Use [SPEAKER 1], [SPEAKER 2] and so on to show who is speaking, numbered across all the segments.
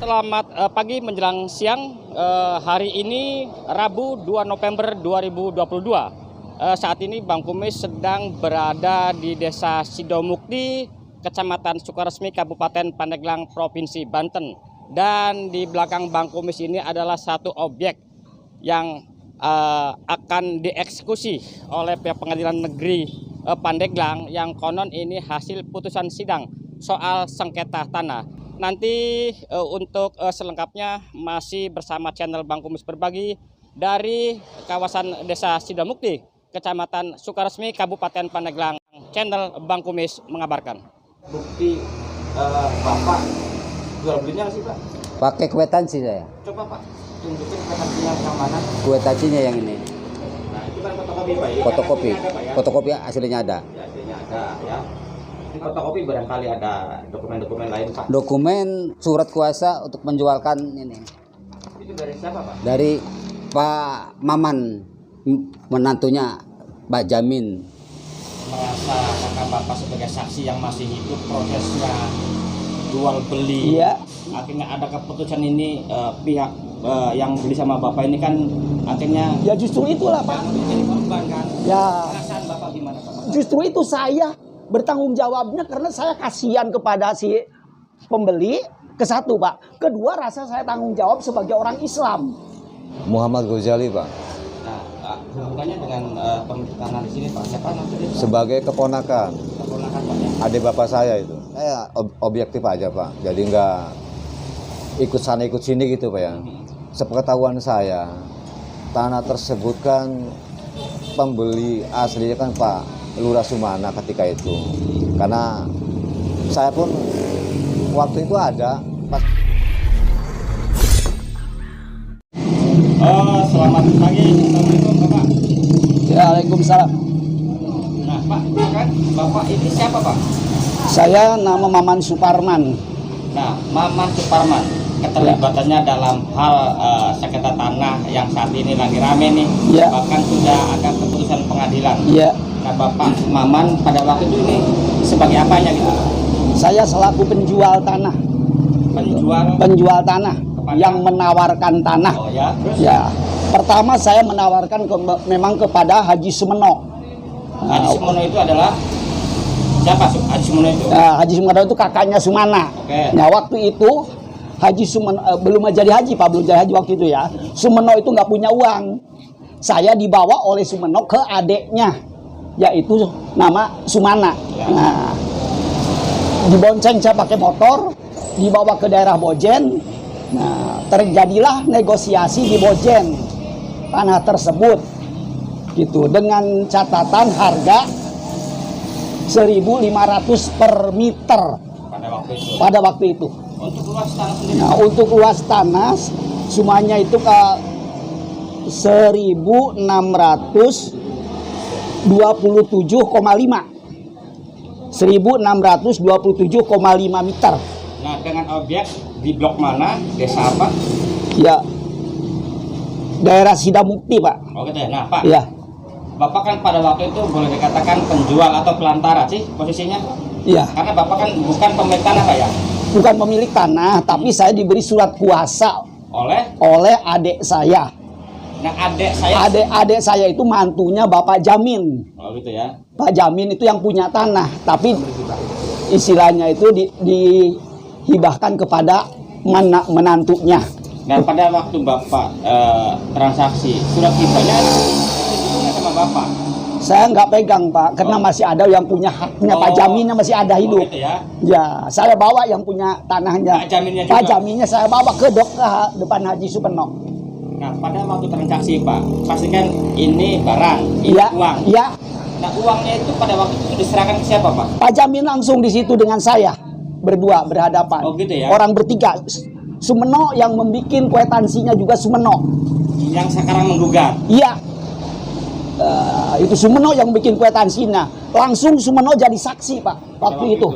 [SPEAKER 1] Selamat pagi menjelang siang. Hari ini Rabu 2 November 2022. Saat ini Bang Kumis sedang berada di Desa Sidomukti, Kecamatan Sukaresmi, Kabupaten Pandeglang, Provinsi Banten. Dan di belakang Bang Kumis ini adalah satu objek yang akan dieksekusi oleh pihak Pengadilan Negeri Pandeglang, yang konon ini hasil putusan sidang soal sengketa tanah. Nanti untuk selengkapnya masih bersama channel Bang Kumis Berbagi dari kawasan Desa Sidomukti, Kecamatan Sukaresmi, Kabupaten Pandeglang. Channel Bang Kumis mengabarkan.
[SPEAKER 2] Bukti Bapak jual belinya sih Pak?
[SPEAKER 3] Pakai kwitansi saya.
[SPEAKER 2] Coba Pak, tunjukin kwitansinya yang mana?
[SPEAKER 3] Kwitansinya yang ini.
[SPEAKER 2] Nah itu kan fotokopi Pak ya?
[SPEAKER 3] Fotokopi.
[SPEAKER 2] Ada, Pak, ya?
[SPEAKER 3] Fotokopi aslinya ada.
[SPEAKER 2] Ya, aslinya ada ya. Di fotokopi barangkali ada dokumen-dokumen lain Pak.
[SPEAKER 3] Dokumen surat kuasa untuk menjualkan ini.
[SPEAKER 2] Itu dari siapa Pak?
[SPEAKER 3] Dari Pak Maman, menantunya Pak Jamin.
[SPEAKER 2] Merasa kakak Bapak sebagai saksi yang masih hidup prosesnya jual beli.
[SPEAKER 4] Iya.
[SPEAKER 2] Akhirnya ada keputusan ini pihak yang beli sama Bapak ini kan akhirnya
[SPEAKER 4] Ya justru itulah Pak.
[SPEAKER 2] jadi korban kan.
[SPEAKER 4] Ya
[SPEAKER 2] Perasaan Bapak gimana Pak?
[SPEAKER 4] justru itu saya bertanggung jawabnya karena saya kasihan kepada si pembeli. Kesatu Pak. Kedua, rasa saya tanggung jawab sebagai orang Islam.
[SPEAKER 5] Muhammad Ghazali Pak,
[SPEAKER 2] Nah, hubungannya dengan pemilik tanah di sini Pak, siapa namanya?
[SPEAKER 5] sebagai keponakan
[SPEAKER 2] Keponakan Pak ya?
[SPEAKER 5] adik bapak saya itu. Saya objektif aja Pak, jadi nggak ikut sana ikut sini gitu Pak ya. Sepengetahuan saya, tanah tersebut kan pembeli aslinya kan Pak Lurah Sumana ketika itu. Karena saya pun waktu itu ada pas.
[SPEAKER 2] Selamat pagi, Assalamualaikum Bapak.
[SPEAKER 4] Waalaikumsalam.
[SPEAKER 2] Nah Pak, kan Bapak ini siapa Pak?
[SPEAKER 4] Saya nama Maman Suparman.
[SPEAKER 2] Nah, Maman Suparman, keterlibatannya dalam hal sengketa tanah yang saat ini lagi rame nih,
[SPEAKER 4] Ya.
[SPEAKER 2] bahkan sudah ada keputusan pengadilan.
[SPEAKER 4] Ya,
[SPEAKER 2] Nah Bapak Maman pada waktu itu ini sebagai apanya gitu?
[SPEAKER 4] saya selaku penjual tanah.
[SPEAKER 2] Penjual.
[SPEAKER 4] Tanah
[SPEAKER 2] Kepada?
[SPEAKER 4] yang menawarkan tanah.
[SPEAKER 2] Oh ya, terus
[SPEAKER 4] Ya, pertama saya menawarkan memang kepada Haji Sumeno.
[SPEAKER 2] Haji Sumono itu adalah siapa Haji Sumono itu?
[SPEAKER 4] Haji Sumeno itu kakaknya Sumana.
[SPEAKER 2] Oke.
[SPEAKER 4] Nah, waktu itu Haji Sumeno belum jadi haji Pak, belum jadi haji waktu itu ya. Sumeno itu nggak punya uang. Saya dibawa oleh Sumeno ke adeknya, yaitu nama Sumana. Nah, dibonceng saya pakai motor, dibawa ke daerah Bojen. Nah, terjadilah negosiasi di Bojen tanah tersebut, gitu, dengan catatan harga 1.500 per meter
[SPEAKER 2] Pada waktu itu.
[SPEAKER 4] pada waktu itu.
[SPEAKER 2] Untuk luas tanah sendiri.
[SPEAKER 4] Nah, untuk luas tanah semuanya itu ke 1.627,5 meter.
[SPEAKER 2] Nah, dengan objek di blok mana, desa apa?
[SPEAKER 4] Ya, daerah Sidomukti Pak.
[SPEAKER 2] Oh gitu ya. Nah Pak,
[SPEAKER 4] Ya,
[SPEAKER 2] Bapak kan pada waktu itu boleh dikatakan penjual atau pelantara sih posisinya?
[SPEAKER 4] ya.
[SPEAKER 2] Karena Bapak kan bukan pemilik tanah Pak ya?
[SPEAKER 4] Bukan pemilik tanah, tapi saya diberi surat kuasa
[SPEAKER 2] Oleh
[SPEAKER 4] adik saya.
[SPEAKER 2] nah adik saya.
[SPEAKER 4] Adik saya itu mantunya Bapak Jamin.
[SPEAKER 2] Oh gitu ya.
[SPEAKER 4] Pak Jamin itu yang punya tanah, tapi istilahnya itu dihibahkan kepada menantunya.
[SPEAKER 2] Nah pada waktu Bapak transaksi, surat hibahnya itu sama Bapak?
[SPEAKER 4] Saya nggak pegang Pak, karena masih ada yang punya haknya. Pak Jaminnya masih ada hidup.
[SPEAKER 2] Gitu ya.
[SPEAKER 4] Ya, saya bawa yang punya tanahnya.
[SPEAKER 2] Pak Jaminnya juga?
[SPEAKER 4] Pak Jaminnya saya bawa ke depan Haji Supeno.
[SPEAKER 2] Nah pada waktu transaksi Pak, pastikan ini barang, ini
[SPEAKER 4] Iya,
[SPEAKER 2] uang.
[SPEAKER 4] iya.
[SPEAKER 2] Nah uangnya itu pada waktu itu diserahkan ke siapa Pak?
[SPEAKER 4] Pak Jamin langsung di situ dengan saya berdua berhadapan.
[SPEAKER 2] Oh, gitu ya?
[SPEAKER 4] Orang bertiga. Sumeno yang membuat kwitansinya juga Sumeno.
[SPEAKER 2] Yang sekarang menggugat.
[SPEAKER 4] Iya. Itu Sumeno yang bikin kwitansinya. Langsung Sumeno jadi saksi Pak waktu itu.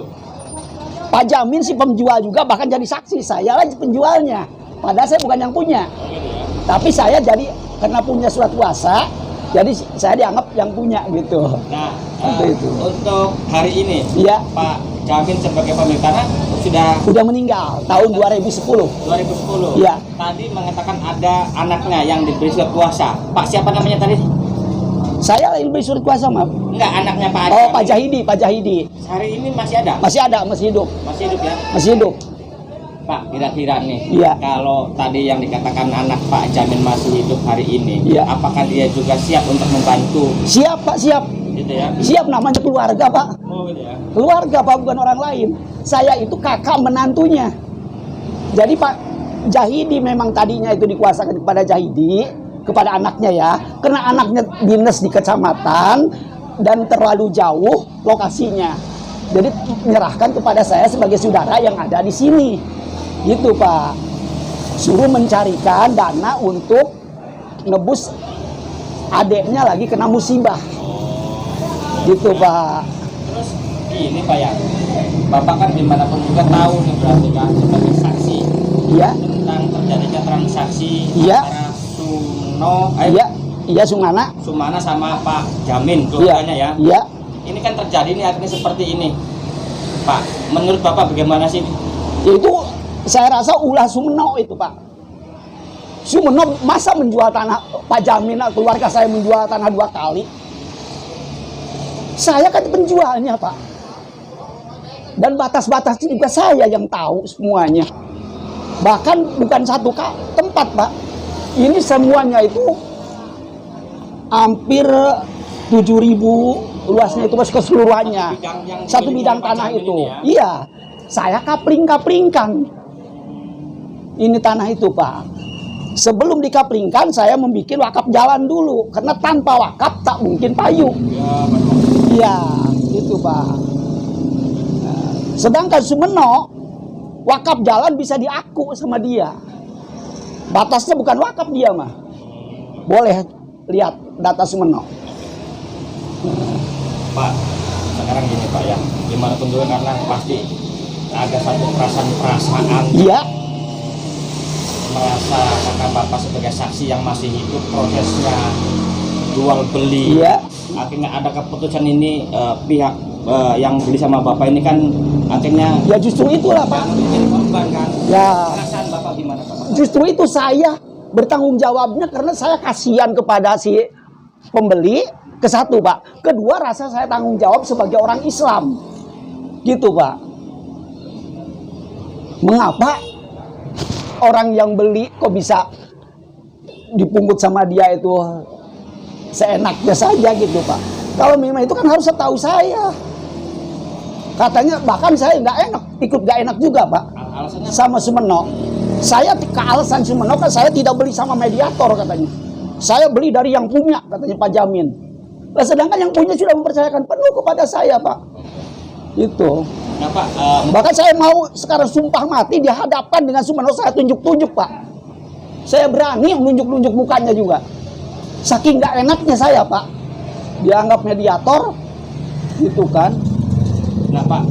[SPEAKER 4] Pak Jamin si penjual juga bahkan jadi saksi. Saya lagi penjualnya. Padahal saya bukan yang punya. Tapi saya jadi karena punya surat kuasa, jadi saya dianggap yang punya gitu.
[SPEAKER 2] Nah,
[SPEAKER 4] Itu.
[SPEAKER 2] untuk hari ini,
[SPEAKER 4] Iya.
[SPEAKER 2] Pak Jamin sebagai pemilik tanah
[SPEAKER 4] Sudah meninggal tahun 2010.
[SPEAKER 2] 2010.
[SPEAKER 4] Iya.
[SPEAKER 2] Tadi mengatakan ada anaknya yang diberi surat kuasa. Pak siapa namanya tadi?
[SPEAKER 4] Saya yang diberi surat kuasa, maaf.
[SPEAKER 2] Enggak, anaknya Pak
[SPEAKER 4] Oh,
[SPEAKER 2] Jamin.
[SPEAKER 4] Pak Jahidi.
[SPEAKER 2] Hari ini masih ada?
[SPEAKER 4] Masih ada, masih hidup.
[SPEAKER 2] Masih hidup ya?
[SPEAKER 4] Masih hidup.
[SPEAKER 2] Pak, kira-kira nih,
[SPEAKER 4] Iya.
[SPEAKER 2] kalau tadi yang dikatakan anak Pak Jamin masih hidup hari ini,
[SPEAKER 4] Iya.
[SPEAKER 2] apakah dia juga siap untuk membantu?
[SPEAKER 4] Siap, Pak, siap.
[SPEAKER 2] Gitu ya?
[SPEAKER 4] Siap, namanya keluarga, Pak.
[SPEAKER 2] Oh gitu ya?
[SPEAKER 4] Keluarga, Pak, bukan orang lain. Saya itu kakak menantunya. Jadi Pak Jahidi memang tadinya itu dikuasakan kepada Jahidi, kepada anaknya ya. Karena anaknya dinas di kecamatan dan terlalu jauh lokasinya. Jadi menyerahkan kepada saya sebagai saudara yang ada di sini. Gitu, Pak. Suruh mencarikan dana untuk nebus adiknya lagi kena musibah. Gitu, Pak.
[SPEAKER 2] Terus ini Pak ya, Bapak kan dimanapun juga tahu nih berarti kan sebagai saksi
[SPEAKER 4] Iya.
[SPEAKER 2] tentang terjadinya transaksi
[SPEAKER 4] Iya.
[SPEAKER 2] antara
[SPEAKER 4] Iya,
[SPEAKER 2] Sumana sama Pak Jamin
[SPEAKER 4] Iya.
[SPEAKER 2] keluarganya ya.
[SPEAKER 4] Iya.
[SPEAKER 2] Ini kan terjadi nih akhirnya seperti ini, Pak. Menurut Bapak bagaimana sih?
[SPEAKER 4] Itu saya rasa ulah Sumeno itu, Pak. Sumeno masa menjual tanah, Pak Jamin keluarga saya menjual tanah 2 kali. Saya kan penjualnya, Pak. Dan batas-batasnya juga saya yang tahu semuanya. Bahkan bukan satu tempat, Pak. Ini semuanya itu hampir 7.000 luasnya itu mas keseluruhannya. Satu bidang tanah itu. Iya. Saya kapling-kaplingkan. Ini tanah itu, Pak. Sebelum dikaplingkan, saya membuat wakaf jalan dulu. Karena tanpa wakaf tak mungkin payu. Iya, itu, Pak. Sedangkan Sumeno, wakaf jalan bisa diaku sama dia. Batasnya bukan wakaf dia, mah. Boleh lihat data Sumeno.
[SPEAKER 2] Pak, sekarang gini Pak ya, gimana pun juga karena pasti ada satu perasaan
[SPEAKER 4] Iya.
[SPEAKER 2] merasa karena Bapak sebagai saksi yang masih hidup prosesnya jual beli.
[SPEAKER 4] Iya.
[SPEAKER 2] Akhirnya ada keputusan ini pihak yang beli sama Bapak ini kan akhirnya
[SPEAKER 4] Ya justru itulah, Pak.
[SPEAKER 2] menjadi korban kan.
[SPEAKER 4] Ya.
[SPEAKER 2] Perasaan Bapak gimana Pak?
[SPEAKER 4] Justru itu saya bertanggung jawabnya karena saya kasihan kepada si pembeli. Kesatu, Pak. Kedua, rasa saya tanggung jawab sebagai orang Islam. Gitu, Pak. Mengapa orang yang beli kok bisa dipungut sama dia itu seenaknya saja gitu, Pak. Kalau memang itu kan harus tahu saya. Katanya bahkan saya nggak enak, ikut nggak enak juga, Pak.
[SPEAKER 2] Alasannya
[SPEAKER 4] Sama Sumeno. Saya alasan Sumeno kan saya tidak beli sama mediator katanya. Saya beli dari yang punya, katanya Pak Jamin. Nah, sedangkan yang punya sudah mempercayakan penuh kepada saya, Pak. Itu.
[SPEAKER 2] nah Pak,
[SPEAKER 4] Bahkan saya mau sekarang sumpah mati dihadapkan dengan Sumeno, saya tunjuk-tunjuk, Pak. Saya berani menunjuk-nunjuk mukanya juga. Saking nggak enaknya saya, Pak. Dianggap mediator, gitu kan.
[SPEAKER 2] nah Pak,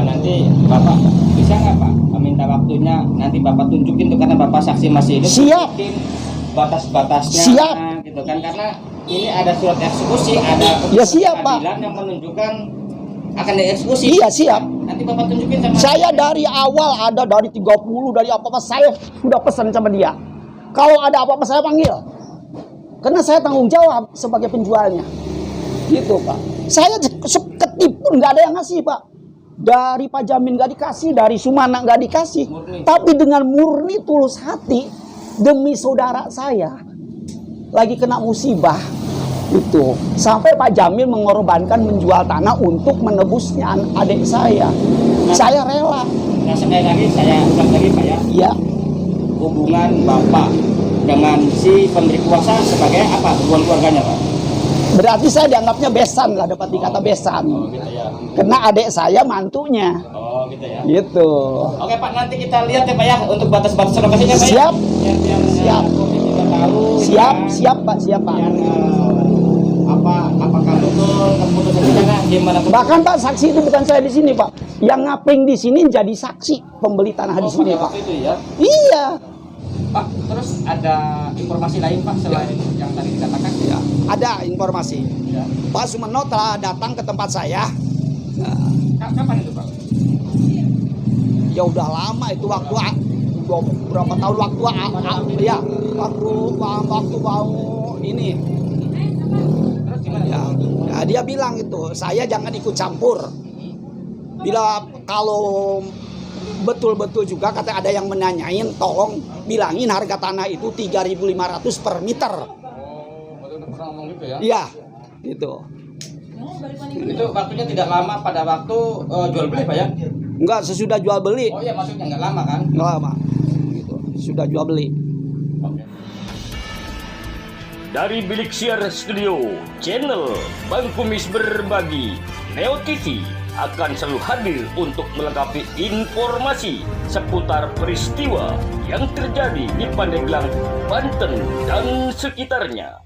[SPEAKER 2] nanti Bapak bisa nggak Pak minta waktunya nanti Bapak tunjukin tuh karena Bapak saksi masih hidup.
[SPEAKER 4] Siap.
[SPEAKER 2] Tunjukin batas-batasnya.
[SPEAKER 4] Siap.
[SPEAKER 2] Gitu kan karena ini ada surat eksekusi, ada
[SPEAKER 4] Ya, siap, Pak.
[SPEAKER 2] pengadilan yang menunjukkan akan dieksekusi.
[SPEAKER 4] Iya, siap.
[SPEAKER 2] Nanti Bapak tunjukin sama
[SPEAKER 4] Saya dari awal ada dari 30, dari apa-apa saya sudah pesan sama dia. Kalau ada apa-apa saya panggil. Karena saya tanggung jawab sebagai penjualnya. Gitu, Pak. Saya seketipun nggak ada yang ngasih, Pak. Dari Pak Jamin nggak dikasih, dari Sumana nggak dikasih.
[SPEAKER 2] Murni.
[SPEAKER 4] Tapi dengan murni tulus hati demi saudara saya lagi kena musibah itu. Sampai Pak Jamin mengorbankan menjual tanah untuk menebusnya adik saya. Saya rela.
[SPEAKER 2] Nah sekali lagi saya ulang lagi Pak ya,
[SPEAKER 4] Ya,
[SPEAKER 2] hubungan Bapak dengan si pemberi kuasa sebagai apa? Hubungan keluarganya Pak?
[SPEAKER 4] berarti saya dianggapnya besan lah, dapat dikata besan.
[SPEAKER 2] Oh gitu ya.
[SPEAKER 4] Karena adik saya mantunya.
[SPEAKER 2] Oh gitu ya.
[SPEAKER 4] Gitu.
[SPEAKER 2] Oke Pak, nanti kita lihat ya Pak ya untuk batas-batas lokasinya Pak.
[SPEAKER 4] Siap.
[SPEAKER 2] Ya. Biar
[SPEAKER 4] Siap.
[SPEAKER 2] publik juga tahu.
[SPEAKER 4] Siap,
[SPEAKER 2] ya.
[SPEAKER 4] siap, Pak, siap, Pak.
[SPEAKER 2] Biar apakah betul keputusan itu karena gimana?
[SPEAKER 4] Bahkan Pak, saksi itu bukan saya di sini, Pak. Yang ngapling di sini jadi saksi pembeli tanah di sini, Pak.
[SPEAKER 2] Itu ya.
[SPEAKER 4] Iya.
[SPEAKER 2] Pak, terus ada informasi lain Pak selain yang tadi dikatakan?
[SPEAKER 4] Ya, ada informasi.
[SPEAKER 2] Ya.
[SPEAKER 4] Pak Sumeno telah datang ke tempat saya.
[SPEAKER 2] Kapan itu Pak?
[SPEAKER 4] Ya udah lama itu waktu berapa tahun waktu ya waktu mau ini. Ya, ya, dia bilang itu, saya jangan ikut campur. Bila kalau betul-betul juga kata ada yang menanyain, tolong bilangin harga tanah itu 3.500 per meter.
[SPEAKER 2] Pernah ngomong gitu ya?
[SPEAKER 4] Iya, gitu.
[SPEAKER 2] Itu waktunya tidak lama pada waktu jual beli Pak ya?
[SPEAKER 4] Enggak, sesudah jual beli.
[SPEAKER 2] Oh iya, maksudnya nggak lama kan?
[SPEAKER 4] Enggak lama. Gitu. Sudah jual beli.
[SPEAKER 6] Dari Bilik Siar Studio, channel Bang Kumis Berbagi, Neo TV akan selalu hadir untuk melengkapi informasi seputar peristiwa yang terjadi di Pandeglang, Banten dan sekitarnya.